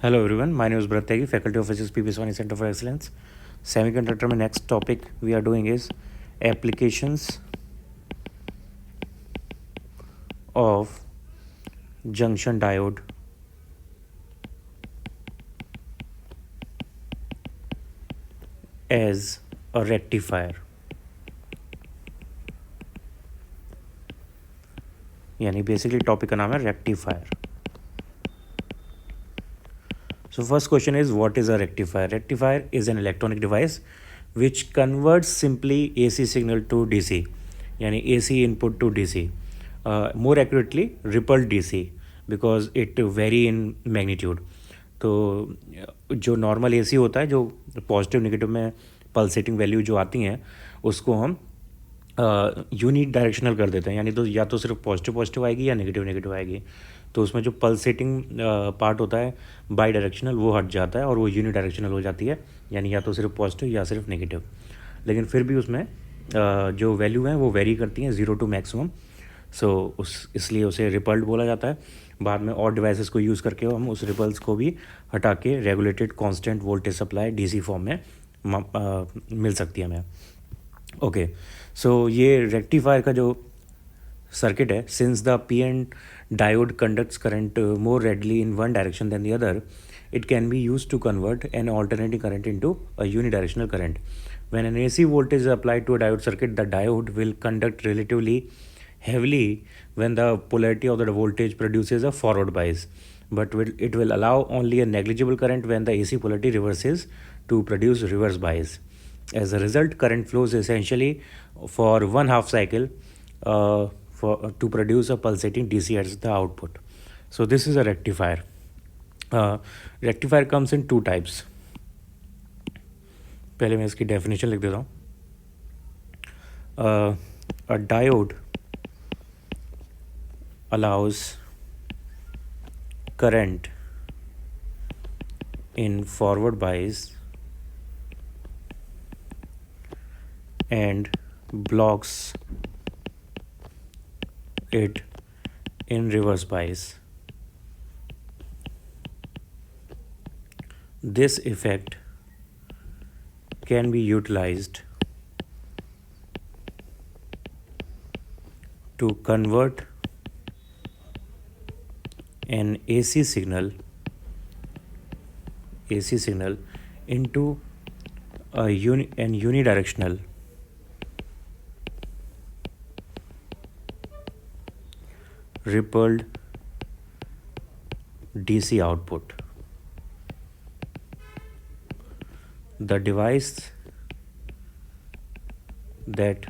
Hello everyone, my name is Bharat Tyagi, faculty of physics, PP Swani centre for excellence, semiconductor में next topic we are doing is applications of junction diode as a rectifier. यानी basically topic का नाम है rectifier. So first question is, what is a rectifier? Rectifier is an electronic device which converts simply AC signal to DC, यानी AC input to DC. More accurately, rippled DC because it vary in magnitude. तो जो normal AC होता है, जो positive negative में pulsating value जो आती हैं, उसको हम यूनिट डायरेक्शनल कर देते हैं, यानी तो या तो सिर्फ पॉजिटिव पॉजिटिव आएगी या नेगेटिव नेगेटिव आएगी। तो उसमें जो पल्सेटिंग पार्ट होता है बाई डायरेक्शनल, वो हट जाता है और वो यूनि डायरेक्शनल हो जाती है, यानी या तो सिर्फ पॉजिटिव या सिर्फ नेगेटिव। लेकिन फिर भी उसमें जो वैल्यू हैं वो वेरी करती हैं 0 to मैक्सिमम। सो इसलिए उसे रिपल्ड बोला जाता है। बाद में और डिवाइसेस को यूज़ करके हम उस रिपल्स को भी हटा के regulated constant voltage supply DC form में मिल सकती है हमें। ओके, सो ये रेक्टिफायर का जो सर्किट है, since the P N diode conducts current more readily in one direction than the other, it can be used to convert an alternating current into a unidirectional current. When an AC voltage is applied to a diode circuit, the diode will conduct relatively heavily when the polarity of the voltage produces a forward bias, but it will allow only a negligible current when the AC polarity reverses to produce reverse bias. As a result, current flows essentially for one half cycle to produce a pulsating DC as the output. So this is a rectifier. Rectifier comes in two types. पहले मैं इसकी definition लिख देता हूँ. A diode allows current in forward bias and blocks it in reverse bias. This effect can be utilized to convert an AC signal into an unidirectional rippled DC output. The device that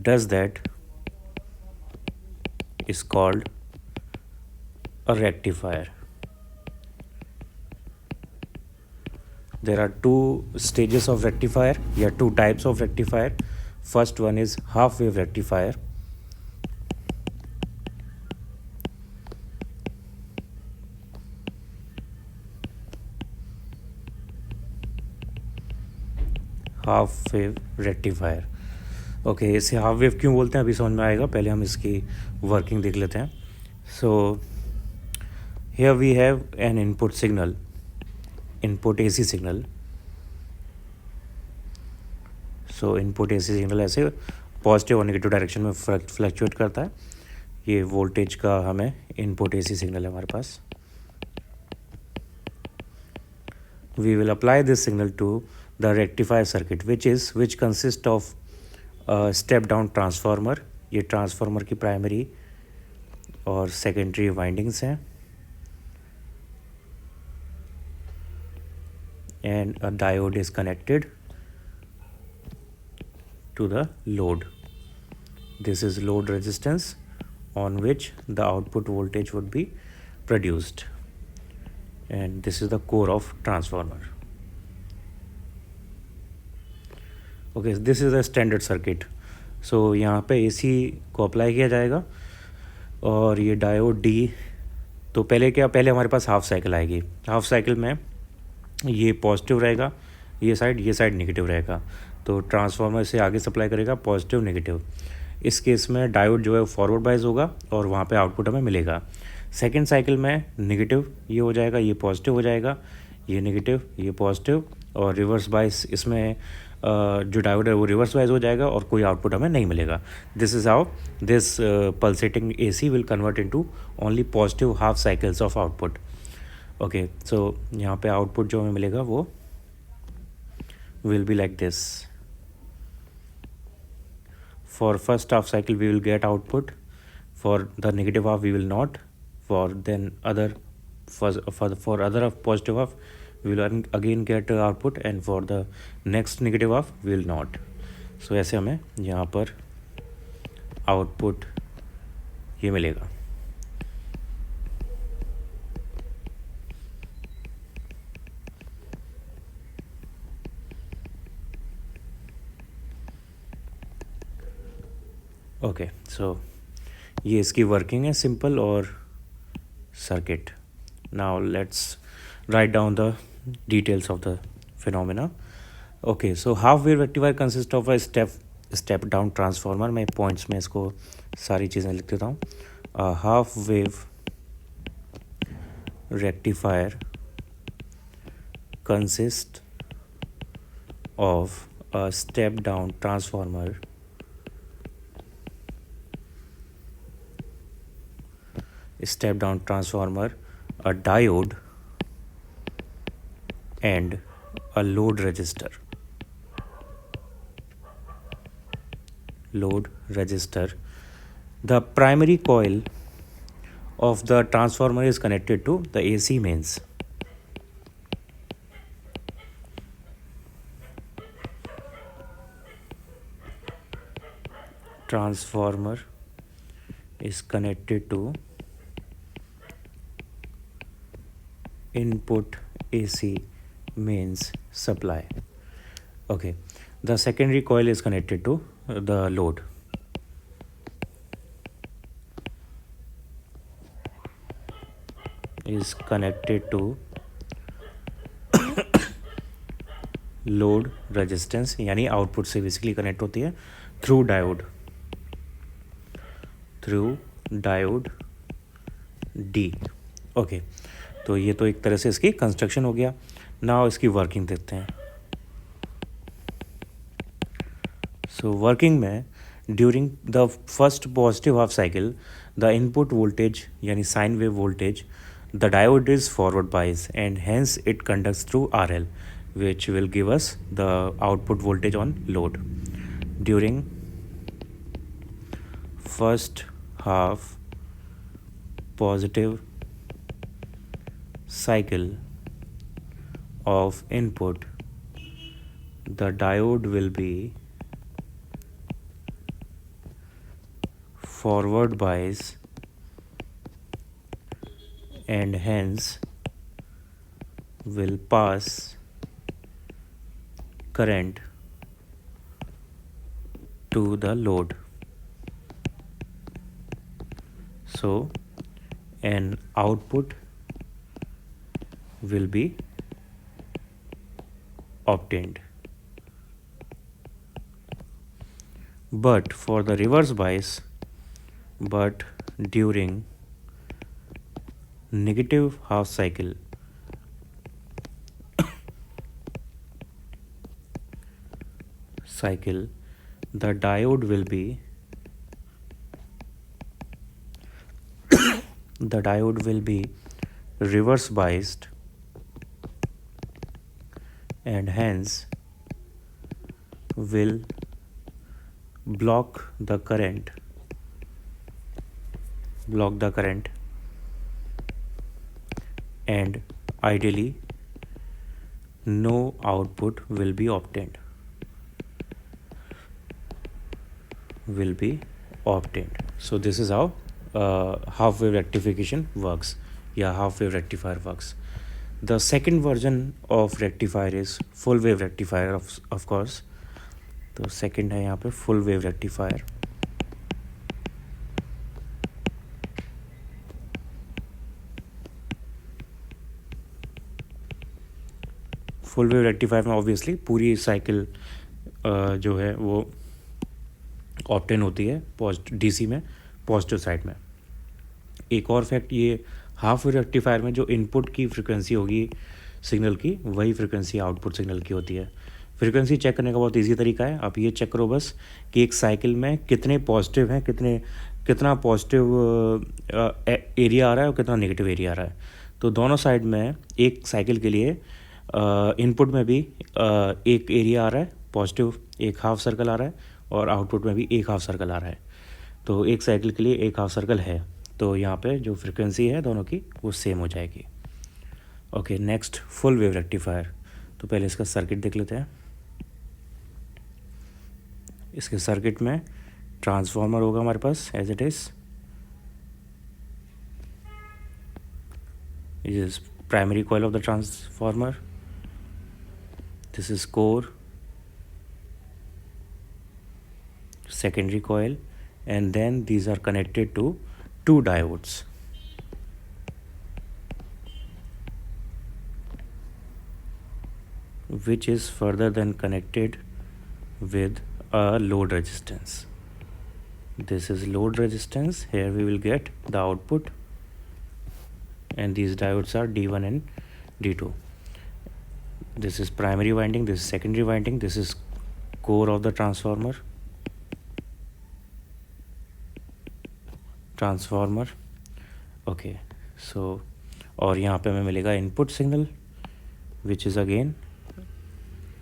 does that is called a rectifier. There are two stages of rectifier, two types of rectifier. First one is half wave rectifier. Half wave rectifier. Okay, इसे half wave क्यों बोलते हैं अभी समझ में आएगा, पहले हम इसकी वर्किंग देख लेते हैं। So here we have an input signal, input AC signal. So input AC signal ऐसे पॉजिटिव और नेगेटिव डायरेक्शन में फ्लक्चुएट करता है। ये वोल्टेज का हमें इनपुट एसी सिग्नल है हमारे पास। We will apply this signal to the rectifier circuit, which consists of a step down transformer. ये ट्रांसफार्मर की प्राइमरी और सेकेंडरी वाइंडिंग्स हैं, and a diode is connected to the load. This is load resistance on which the output voltage would be produced, and this is the core of transformer. Okay, this is a standard circuit. So यहाँ पे AC को apply किया जाएगा और ये diode D, तो पहले हमारे पास हाफ साइकिल आएगी। हाफ साइकिल में ये पॉजिटिव रहेगा, ये साइड नेगेटिव रहेगा। तो ट्रांसफार्मर से आगे सप्लाई करेगा पॉजिटिव नेगेटिव। इस केस में डायोड जो है फॉरवर्ड बाइज होगा और वहाँ पे आउटपुट हमें मिलेगा। सेकेंड साइकिल में नेगेटिव ये हो जाएगा, ये पॉजिटिव हो जाएगा, ये नेगेटिव ये पॉजिटिव, और रिवर्स बाइस इसमें जो डायोड है वो रिवर्स बाइस हो जाएगा और कोई आउटपुट हमें नहीं मिलेगा. This is how this pulsating AC will convert into only positive half cycles of output. Okay, so यहाँ पे आउटपुट जो हमें मिलेगा वो will be like this. For first half cycle we will get output, for the negative half we will not, for then other for other half positive half we will again get output, and for the next negative half we will not. So ऐसे हमें यहाँ पर output ये मिलेगा. Okay, सो ये इसकी working है simple और circuit. Now let's write down the details of the phenomena. Okay, so half wave rectifier consist of a step down transformer. मैं पॉइंट्स में इसको सारी चीज़ें लिख देता हूँ. Half wave rectifier consist of a step down transformer a diode and a load resistor. The primary coil of the transformer is connected to the AC mains. Transformer is connected to input AC mains supply. Okay, the secondary coil is connected to the load. Is connected to load resistance, यानी output से basically connect होती है through diode D. Okay, तो ये तो एक तरह से इसकी कंस्ट्रक्शन हो गया. नाउ इसकी वर्किंग देखते हैं. सो वर्किंग में during the first positive half cycle the input voltage यानी sine wave voltage, the diode is forward bias and hence it conducts through RL, which will give us the output voltage on load. During first half positive cycle of input, the diode will be forward bias and hence will pass current to the load. So an output will be obtained. But for the reverse bias, but during negative half cycle, the diode will be reverse biased and hence will block the current and ideally no output will be obtained. So this is how half wave rectification works. Half wave rectifier works. The second version of rectifier is full wave rectifier, of course. तो second है यहाँ पे full wave rectifier. Full wave rectifier में obviously पूरी cycle जो है वो obtain होती है DC में पॉजिटिव साइड में. एक और फैक्ट, ये हाफ वेव रेक्टिफायर में जो इनपुट की फ्रिक्वेंसी होगी सिग्नल की, वही फ्रिक्वेंसी आउटपुट सिग्नल की होती है। फ्रिक्वेंसी चेक करने का बहुत इजी तरीका है, आप ये चेक करो बस कि एक साइकिल में कितने पॉजिटिव हैं, कितना पॉजिटिव एरिया आ रहा है और कितना नेगेटिव एरिया आ रहा है। तो दोनों साइड में एक साइकिल के लिए इनपुट में भी एक एरिया आ रहा है पॉजिटिव, एक हाफ सर्कल आ रहा है, और आउटपुट में भी एक हाफ सर्कल आ रहा है। तो एक साइकिल के लिए एक हाफ सर्कल है, तो यहाँ पे जो फ्रिक्वेंसी है दोनों की वो सेम हो जाएगी। Okay, next full wave rectifier. तो पहले इसका सर्किट देख लेते हैं। इसके सर्किट में ट्रांसफार्मर होगा हमारे पास as it is, is primary coil of the transformer, this is core, secondary coil, and then these are connected to two diodes. Which is further then connected with a load resistance. This is load resistance. Here we will get the output, and these diodes are D1 and D2. This is primary winding, this is secondary winding, this is core of the transformer. Okay, so और यहाँ पे हमें मिलेगा input signal which is again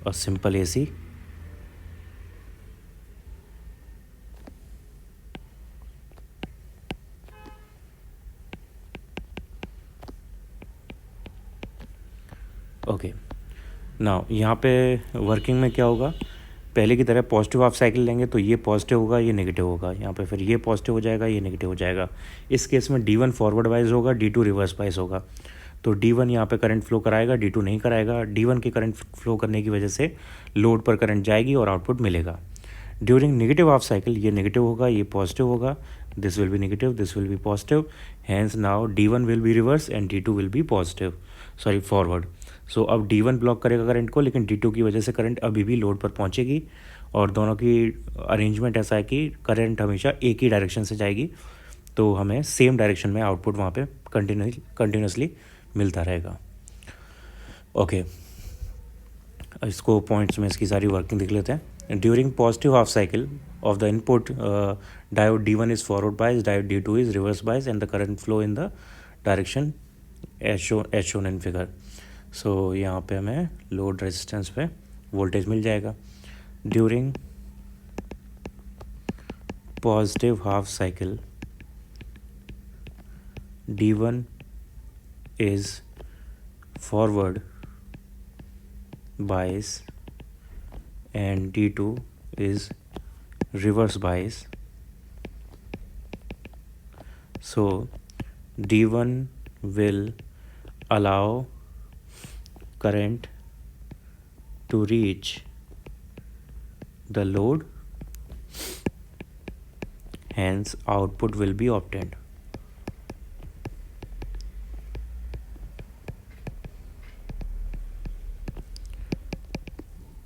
a simple AC। Okay, now यहाँ पे working में क्या होगा, पहले की तरह पॉजिटिव हाफ साइकिल लेंगे तो ये पॉजिटिव होगा, ये नेगेटिव होगा, यहाँ पे फिर ये पॉजिटिव हो जाएगा, ये नेगेटिव हो जाएगा। इस केस में D1 फॉरवर्ड वाइज होगा, D2 रिवर्स वाइज होगा। तो D1 यहाँ पे करंट फ्लो कराएगा, D2 नहीं कराएगा। D1 के करंट फ्लो करने की वजह से लोड पर करंट जाएगी और आउटपुट मिलेगा। ड्यूरिंग नेगेटिव हाफ साइकिल ये नेगेटिव होगा, ये पॉजिटिव होगा, this will be negative, this will be positive, hence now D1 will be reverse and D2 will be positive, sorry forward. So अब D1 block करेगा current को, लेकिन D2 की वजह से करंट अभी भी लोड पर पहुंचेगी, और दोनों की अरेंजमेंट ऐसा है कि करंट हमेशा एक ही डायरेक्शन से जाएगी, तो हमें सेम डायरेक्शन में आउटपुट वहाँ पे कंटिन्यूसली मिलता रहेगा। ओके, इसको पॉइंट्स में इसकी सारी वर्किंग देख लेते हैं। During positive half cycle of the input diode D1 is forward bias, diode D2 is reverse bias, and the current flow in the direction as shown in figure. So यहाँ पे हमें load resistance पे voltage मिल जाएगा। During positive half cycle D1 is forward bias and D2 is reverse bias. So D1 will allow current to reach the load, hence output will be obtained.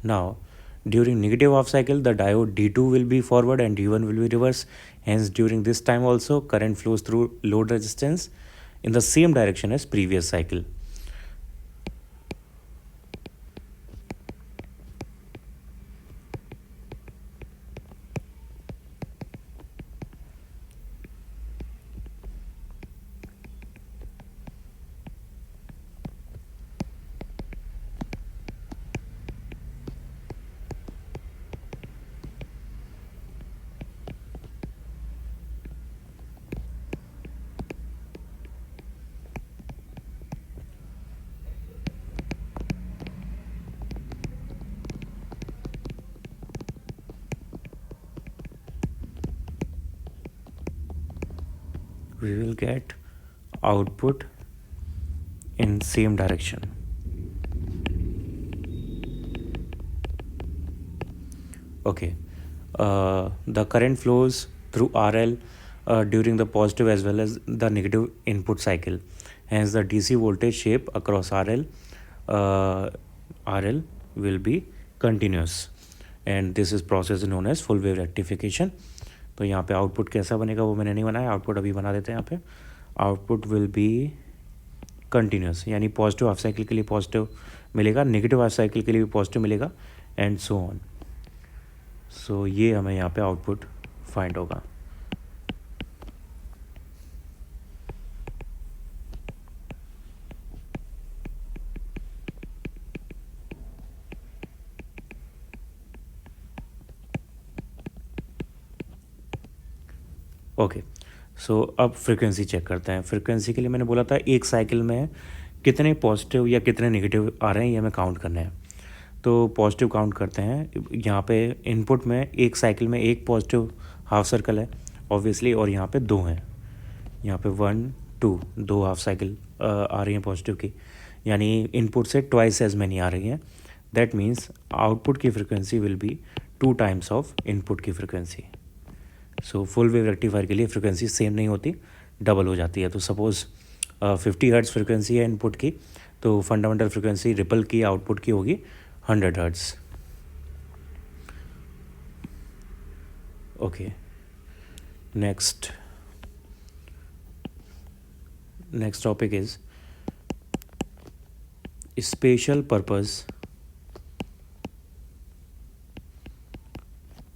Now, during negative half cycle, the diode D2 will be forward and D1 will be reverse. Hence, during this time also, current flows through load resistance in the same direction as previous cycle. We will get output in same direction. Okay, the current flows through RL during the positive as well as the negative input cycle. Hence, the DC voltage shape across RL will be continuous, and this is process known as full wave rectification. तो यहाँ पे output कैसा बनेगा वो मैंने नहीं बनाया, output अभी बना देते हैं यहाँ पे। आउटपुट विल बी कंटिन्यूस, यानी पॉजिटिव हाफ साइकिल के लिए पॉजिटिव मिलेगा, नेगेटिव हाफ साइकिल के लिए भी पॉजिटिव मिलेगा, एंड सो ऑन. सो ये हमें यहाँ पे आउटपुट फाइंड होगा. ओके, सो अब फ्रीक्वेंसी चेक करते हैं. फ्रीक्वेंसी के लिए मैंने बोला था एक साइकिल में कितने पॉजिटिव या कितने नेगेटिव आ रहे हैं ये हमें काउंट करना है. तो पॉजिटिव काउंट करते हैं. यहाँ पे इनपुट में एक साइकिल में एक पॉजिटिव हाफ सर्कल है ऑब्वियसली, और यहाँ पे दो हैं. यहाँ पे 1 2 दो हाफ साइकिल आ रही हैं पॉजिटिव की, यानी इनपुट से ट्वाइस एज मैनी आ रही हैं. दैट मीन्स आउटपुट की frequency will be 2 times of input की frequency. So full wave rectifier के लिए फ्रिक्वेंसी सेम नहीं होती, डबल हो जाती है. तो सपोज़ 50 हर्ट्ज़ फ्रिक्वेंसी है इनपुट की, तो फंडामेंटल फ्रिक्वेंसी रिपल की आउटपुट की होगी 100 hertz. Okay, next topic is special purpose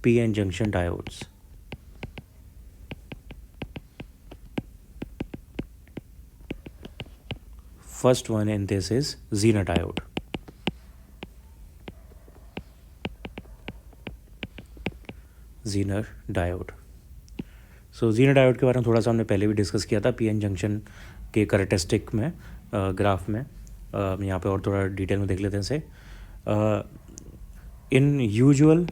PN junction diodes. First one in this is Zener diode. Zener diode. So Zener diode के बारे में थोड़ा सा हमने पहले भी डिस्कस किया था PN जंक्शन के कैरेक्टरिस्टिक में, ग्राफ में. यहाँ पे और थोड़ा डिटेल में देख लेते हैं इसे. इन usual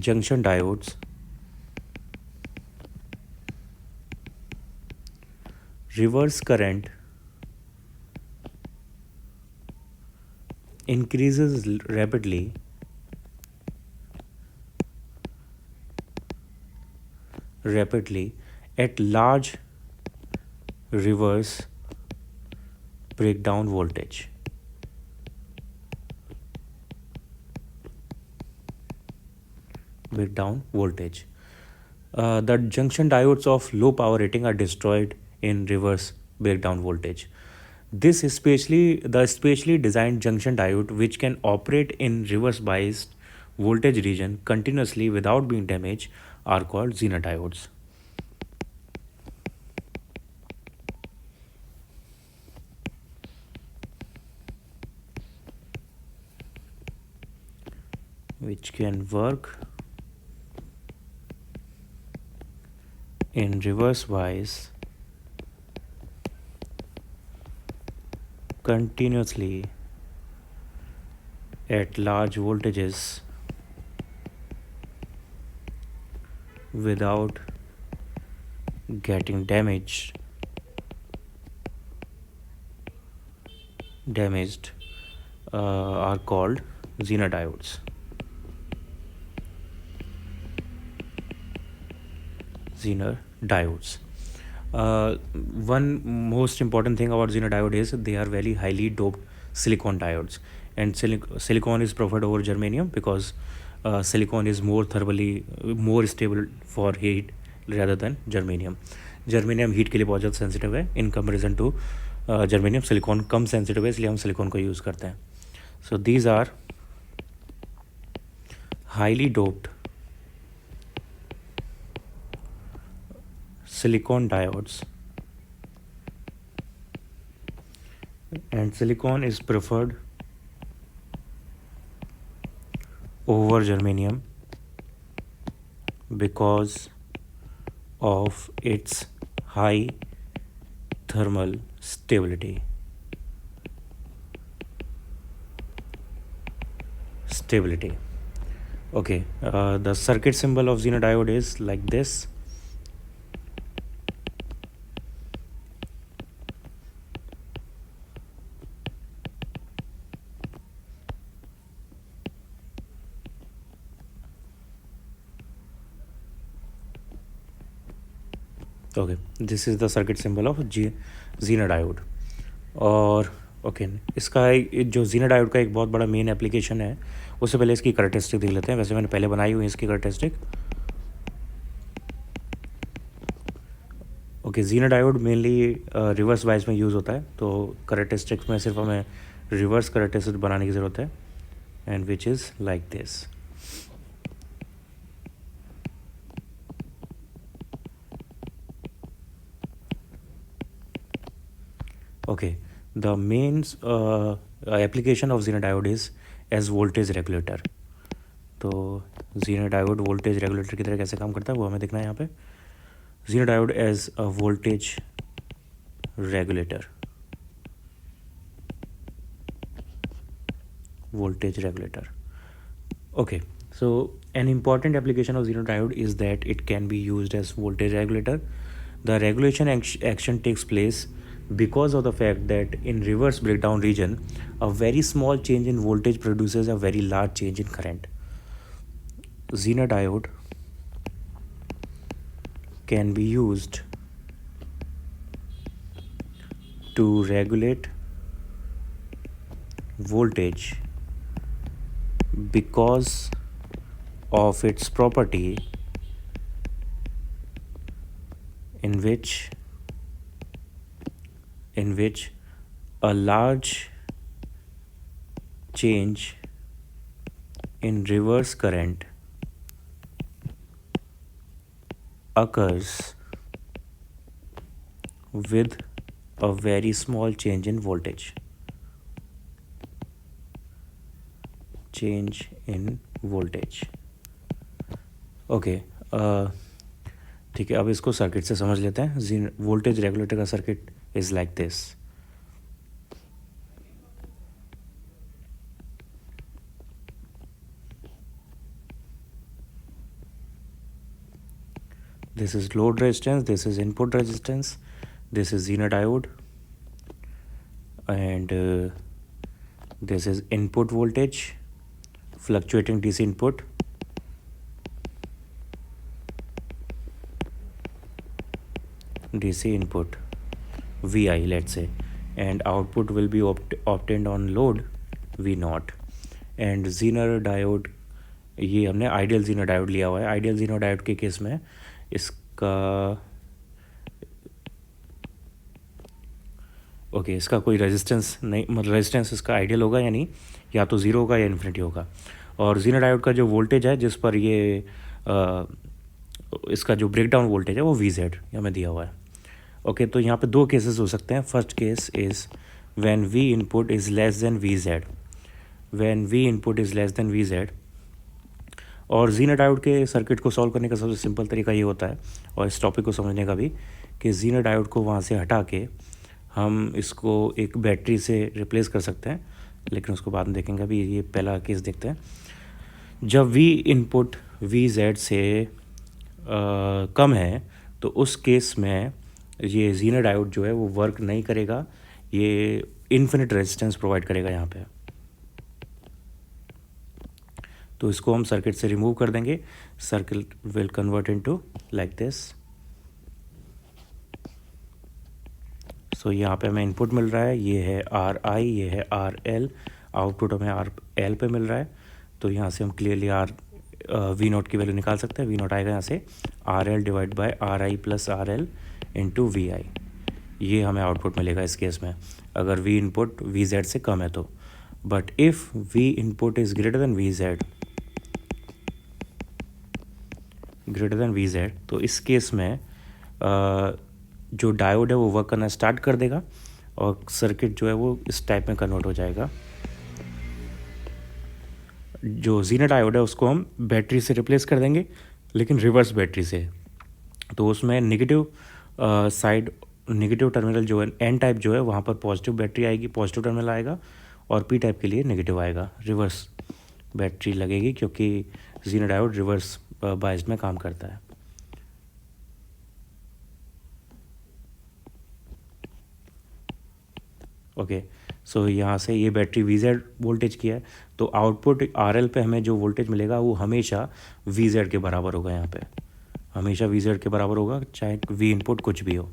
junction diodes, reverse current increases rapidly at large reverse breakdown voltage. The junction diodes of low power rating are destroyed in reverse breakdown voltage. This specially designed junction diode which can operate in reverse biased voltage region continuously without being damaged are called Zener diodes. Which can work in reverse bias continuously at large voltages without getting damaged are called Zener diodes. Zener diodes. One most important thing about Zener diode is they are very highly doped silicon diodes, and silicon is preferred over germanium because silicon is more stable for heat rather than germanium. Germanium heat के लिए बहुत ज़्यादा sensitive है in comparison to germanium. silicon come sensitive है, इसलिए हम silicon को use करते हैं. So these are highly doped silicon diodes, and silicon is preferred over germanium because of its high thermal stability. Okay, the circuit symbol of Zener diode is like this. Okay, this is the circuit symbol of Zener diode. और okay, इसका जो Zener diode का एक बहुत बड़ा main application है, उससे पहले इसकी कैरेक्टरिस्टिक देख लेते हैं. वैसे मैंने पहले बनाई हुई है इसकी characteristic. Okay, Zener diode mainly reverse bias में यूज़ होता है, तो करेक्टरिस्टिक्स में सिर्फ हमें रिवर्स करेक्टरिस्टिक्स बनाने की ज़रूरत है, and which is like this. Okay, the main application of Zener diode is as voltage regulator. तो Zener diode voltage regulator की तरह कैसे काम करता है वो हमें देखना है यहाँ पे. Zener diode as a voltage regulator. Voltage regulator. Okay, so an important application of Zener diode is that it can be used as voltage regulator. The regulation action takes place because of the fact that in reverse breakdown region, a very small change in voltage produces a very large change in current. Zener diode can be used to regulate voltage because of its property in which a large change in reverse current occurs with a very small change in voltage. Okay, ठीक है, अब इसको circuit से समझ लेते हैं. Voltage regulator का circuit is like this. This is load resistance, this is input resistance, this is Zener diode, and this is input voltage, fluctuating DC input. DC input Vi, let's say, and output will be obtained on load V0. And Zener diode, ये हमने ideal Zener diode लिया हुआ है. Ideal Zener diode के case में इसका okay, इसका कोई रेजिस्टेंस नहीं, मतलब रेजिस्टेंस इसका आइडियल होगा यानी या तो ज़ीरो होगा या इन्फिनिटी होगा. और Zener डायोड का जो वोल्टेज है जिस पर ये इसका जो ब्रेकडाउन वोल्टेज है वो VZ हमें दिया हुआ है. ओके, तो यहाँ पे दो केसेस हो सकते हैं. First case is when V input is less than VZ. When V input is less than VZ. और Zener डायोड के सर्किट को सॉल्व करने का सबसे सिंपल तरीका ये होता है, और इस टॉपिक को समझने का भी, कि Zener डायोड को वहाँ से हटा के हम इसको एक बैटरी से रिप्लेस कर सकते हैं, लेकिन उसको बाद में देखेंगे. अभी ये पहला केस देखते हैं. जब V इनपुट VZ से कम है तो उस केस में ये Zener डायोड जो है वो वर्क नहीं करेगा, ये इन्फिनिट रेजिस्टेंस प्रोवाइड करेगा यहाँ पे. तो इसको हम सर्किट से रिमूव कर देंगे. Circuit will convert into like this. So यहाँ पे हमें इनपुट मिल रहा है, ये है RI, ये है RL, आउटपुट हमें RL पे मिल रहा है. तो यहाँ से हम क्लियरली V0 की वैल्यू निकाल सकते हैं. V0 आएगा यहाँ से RL divide by RI plus RL into VI. ये हमें आउटपुट मिलेगा इस केस में अगर V इनपुट VZ से कम है तो. But if V input is greater then VZ, तो इस केस में जो डायोड है वो वर्क करना स्टार्ट कर देगा और सर्किट जो है वो इस टाइप में कन्वर्ट हो जाएगा. जो Zener डायोड है उसको हम बैटरी से रिप्लेस कर देंगे, लेकिन रिवर्स बैटरी से. तो उसमें नेगेटिव साइड, नेगेटिव टर्मिनल जो है N टाइप जो है वहाँ पर पॉजिटिव बैटरी आएगी, पॉजिटिव टर्मिनल आएगा, और P टाइप के लिए नेगेटिव आएगा, रिवर्स बैटरी लगेगी, क्योंकि Zener डायोड रिवर्स बायस्ड में काम करता है. ओके, सो यहाँ से ये बैटरी VZ वोल्टेज की है, तो आउटपुट RL पे हमें जो वोल्टेज मिलेगा वो हमेशा VZ के बराबर होगा. यहाँ पे हमेशा VZ के बराबर होगा, चाहे V इनपुट कुछ भी हो.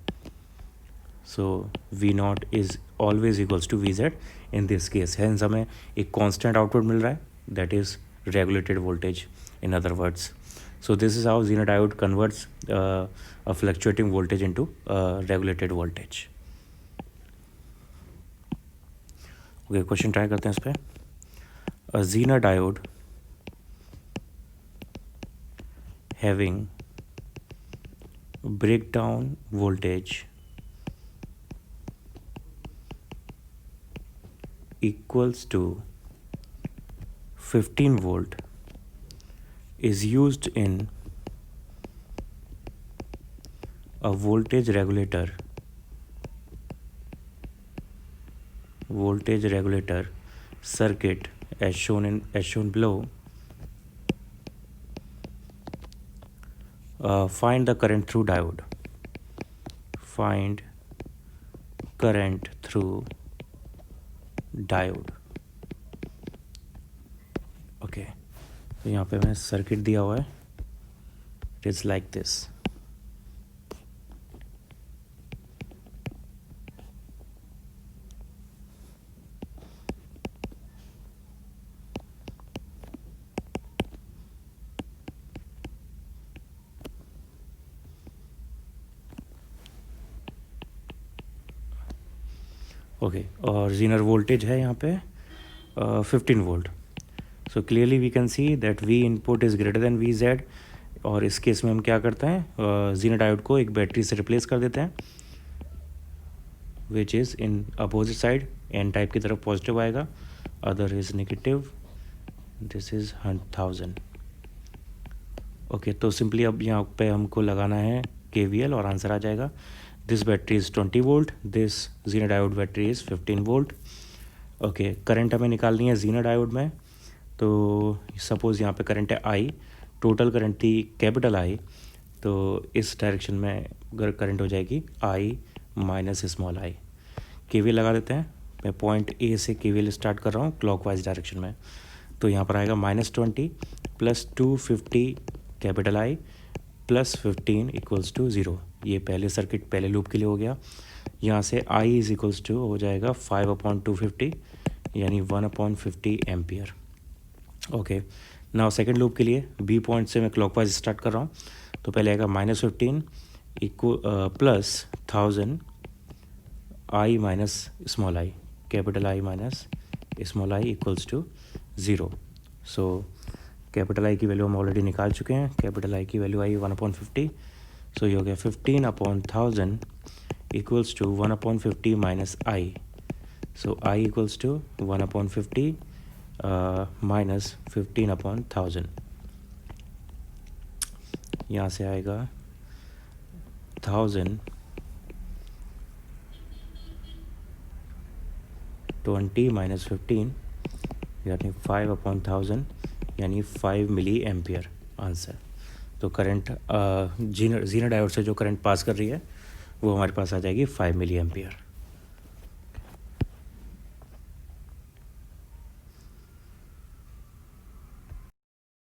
So V0 is always equals to VZ in this case. Hence हमें एक कांस्टेंट आउटपुट मिल रहा है, that is regulated voltage in other words. So this is how Zener diode converts a fluctuating voltage into regulated voltage. Okay, question try करते हैं इस पर. A Zener diode having breakdown voltage equals to 15 volt is used in a voltage regulator circuit as shown below. Find the current through diode. Find current through diode. Okay, तो यहाँ पे हमें circuit दिया हुआ है. It is like this. Okay, और Zener voltage है यहाँ पे 15 volt. So clearly we can see that V input is greater than V Z. और इस केस में हम क्या करते हैं, जीनर डायोड को एक बैटरी से रिप्लेस कर देते हैं which is in opposite side. N type की तरफ पॉजिटिव आएगा, other is negative. This is 1000. Okay, तो सिंपली अब यहाँ पे हमको लगाना है KVL और आंसर आ जाएगा. This battery is 20 volt, this Zener diode battery is 15 volt. Okay, current हमें निकालनी है जीनर डायोड में. तो सपोज़ यहाँ पे करंट है I, टोटल करंट थी कैपिटल I. तो इस डायरेक्शन में अगर करंट हो जाएगी I minus small I. KVL लगा देते हैं. मैं पॉइंट A से KVL स्टार्ट कर रहा हूँ क्लॉकवाइज डायरेक्शन में. तो यहाँ पर आएगा -20 plus 250 capital I plus 15 equals to 0. ये पहले सर्किट पहले लूप के लिए हो गया. यहाँ से I इज इक्वल्स टू हो जाएगा 5/250 यानी 1/50 ampere. Okay, now second loop के लिए B पॉइंट से मैं क्लॉकवाइज स्टार्ट कर रहा हूँ. तो पहले आएगा -15 plus 1000 I minus small I, capital I minus small I equals to 0. So capital I की वैल्यू हम ऑलरेडी निकाल चुके हैं. कैपिटल I की वैल्यू आई 1/50. सो ये हो गया 15/1000 equals to 1/50 minus I. So I equals to 1/50 minus 15/1000. यहाँ से आएगा 1000 20 माइनस 15 यानी 5/1000 यानी 5 मिली एम्पियर आंसर. तो करंट जीनर डायोड से जो करंट पास कर रही है वो हमारे पास आ जाएगी 5 मिली एम्पियर.